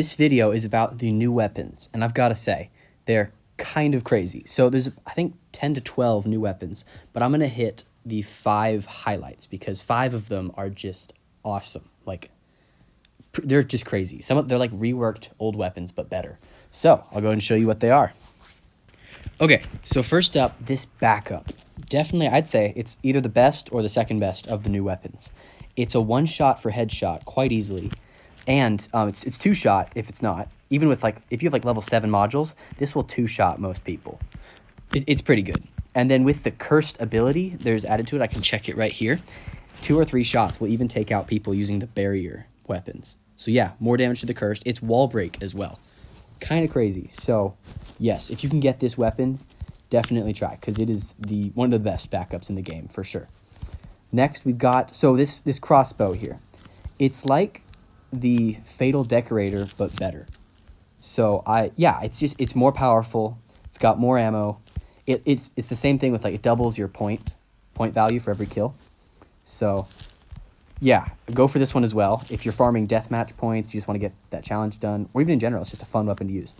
This video is about the new weapons, and I've got to say, they're kind of crazy. So there's, I think, 10 to 12 new weapons, but I'm going to hit the 5 highlights because 5 of them are just awesome. Like, they're just crazy. They're like reworked old weapons, but better. So I'll go ahead and show you what they are. Okay, so first up, this backup. Definitely, I'd say it's either the best or the second best of the new weapons. It's a one-shot for headshot quite easily, and it's two-shot if it's not. Even with, like, if you have, like, level 7 modules, this will two-shot most people. It's pretty good. And then with the cursed ability, there's added to it, I can check it right here. 2 or 3 shots will even take out people using the barrier weapons. So yeah, more damage to the cursed. It's wall break as well. Kind of crazy. So yes, if you can get this weapon, definitely try, because it is one of the best backups in the game for sure. Next we've got, so this crossbow here. It's like the Fatal Decorator, but better. So it's more powerful. It's got more ammo. It's the same thing with, like, it doubles your point value for every kill. So yeah, go for this one as well. If you're farming deathmatch points, you just want to get that challenge done, or even in general, it's just a fun weapon to use.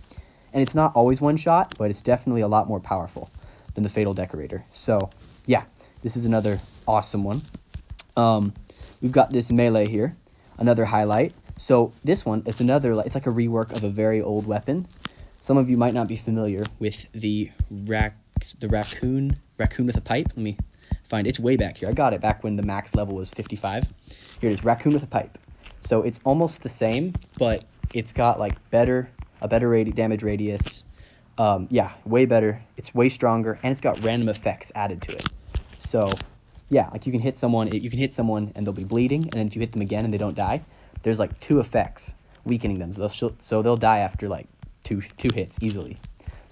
And it's not always one shot, but it's definitely a lot more powerful than the Fatal Decorator. So yeah, this is another awesome one. We've got this melee here, another highlight. So this one, it's like a rework of a very old weapon. Some of you might not be familiar with the raccoon with a pipe. Let me find it. It's way back here. I got it back when the max level was 55. Here it is, raccoon with a pipe. So it's almost the same, but it's got, like, a better damage radius. Yeah, way better. It's way stronger, and it's got random effects added to it. So yeah, like, you can hit someone and they'll be bleeding, and then if you hit them again and they don't die, there's, like, 2 effects weakening them. So they'll die after, like, two hits easily.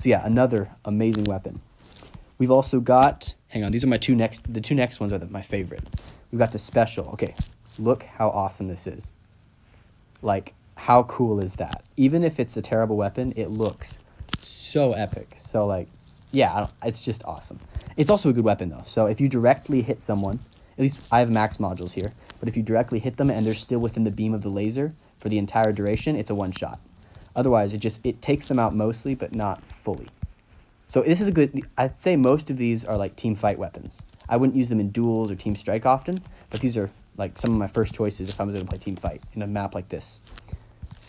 So yeah, another amazing weapon. We've also got, hang on, these are the two next ones are my favorite. We've got the special. Okay, look how awesome this is. Like, how cool is that? Even if it's a terrible weapon, it looks so epic. So, like, yeah, it's just awesome. It's also a good weapon, though. So if you directly hit someone, at least I have max modules here, but if you directly hit them and they're still within the beam of the laser for the entire duration, it's a one-shot. Otherwise, it takes them out mostly, but not fully. So this is I'd say most of these are, like, team fight weapons. I wouldn't use them in duels or team strike often, but these are, like, some of my first choices if I was going to play team fight in a map like this.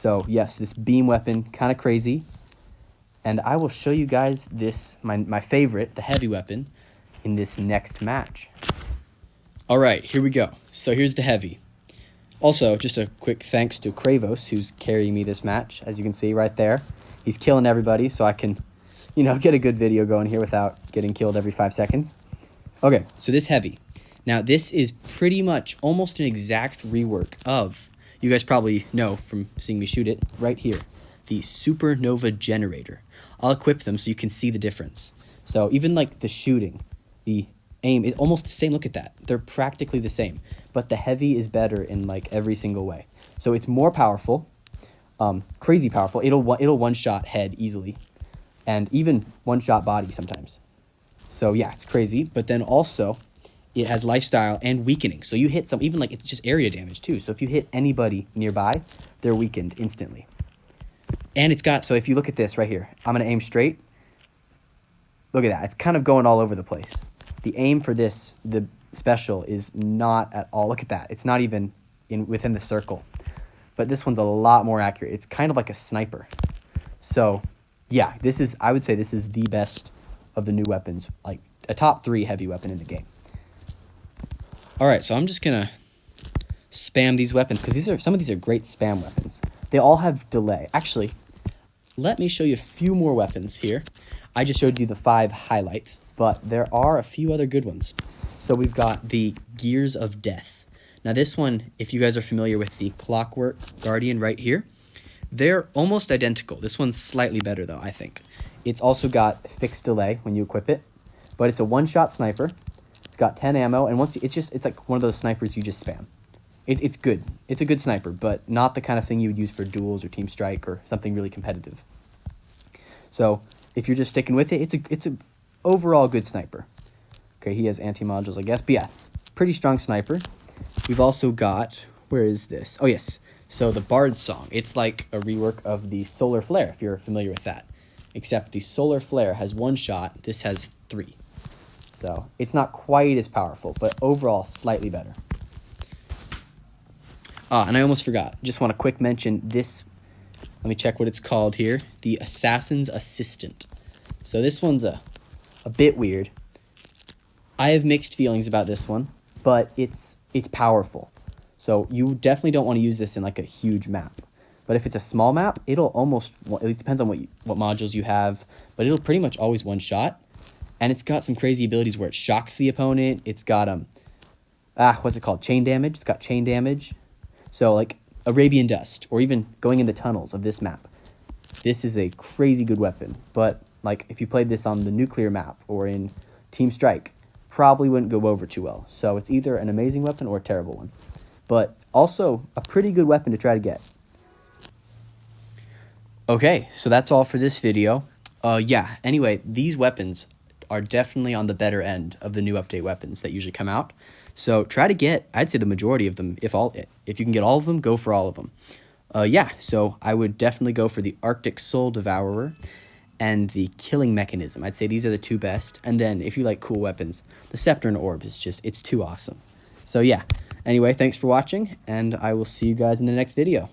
So yes, this beam weapon, kind of crazy. And I will show you guys my favorite, the heavy weapon, in this next match. All right, here we go. So here's the heavy. Also, just a quick thanks to Kravos, who's carrying me this match, as you can see right there. He's killing everybody, so I can, get a good video going here without getting killed every 5 seconds. Okay, so this heavy. Now, this is pretty much almost an exact rework of, you guys probably know from seeing me shoot it, right here, the Supernova Generator. I'll equip them so you can see the difference. So even, like, the shooting, the aim is almost the same. Look at that. They're practically the same, but the heavy is better in, like, every single way. So it's more powerful, crazy powerful. It'll one-shot head easily, and even one-shot body sometimes. So yeah, it's crazy. But then also, it has lifestyle and weakening. So you hit even, like, it's just area damage too. So if you hit anybody nearby, they're weakened instantly. And it's got, so if you look at this right here, I'm going to aim straight. Look at that. It's kind of going all over the place. The aim for the special is not at all. Look at that. It's not even within the circle. But this one's a lot more accurate. It's kind of like a sniper. So yeah, I would say this is the best of the new weapons, like a top 3 heavy weapon in the game. All right, so I'm just going to spam these weapons because some of these are great spam weapons. They all have delay. Actually, let me show you a few more weapons here. I just showed you the 5 highlights, but there are a few other good ones. So we've got the Gears of Death. Now this one, if you guys are familiar with the Clockwork Guardian right here, they're almost identical. This one's slightly better, though, I think. It's also got fixed delay when you equip it, but it's a one-shot sniper. It's got 10 ammo, and it's like one of those snipers you just spam. It's good. It's a good sniper, but not the kind of thing you would use for duels or team strike or something really competitive. So if you're just sticking with it, it's a overall good sniper. Okay, he has anti-modules, I guess, but yeah, pretty strong sniper. We've also got, where is this? Oh yes, So the Bard's Song, it's like a rework of the Solar Flare, if you're familiar with that. Except the Solar Flare has 1 shot, this has 3. So it's not quite as powerful, but overall slightly better. And I almost forgot. Just want to quick mention this. Let me check what it's called here. The Assassin's Assistant. So this one's a bit weird. I have mixed feelings about this one, but it's powerful. So you definitely don't want to use this in like a huge map. But if it's a small map, it'll almost, it depends on what modules you have, but it'll pretty much always 1 shot. And it's got some crazy abilities where it shocks the opponent. It's got what's it called? Chain damage. It's got chain damage. So like Arabian Dust, or even going in the tunnels of this map. This is a crazy good weapon. But like if you played this on the nuclear map or in Team Strike, probably wouldn't go over too well. So it's either an amazing weapon or a terrible one. But also a pretty good weapon to try to get. Okay, so that's all for this video. Yeah, anyway, these weapons are definitely on the better end of the new update weapons that usually come out. So try to get, I'd say the majority of them, if you can get all of them, go for all of them. Yeah, so I would definitely go for the Arctic Soul Devourer and the Killing Mechanism. I'd say these are the 2 best. And then if you like cool weapons, the Scepter and Orb is just, it's too awesome. So yeah, anyway, thanks for watching, and I will see you guys in the next video.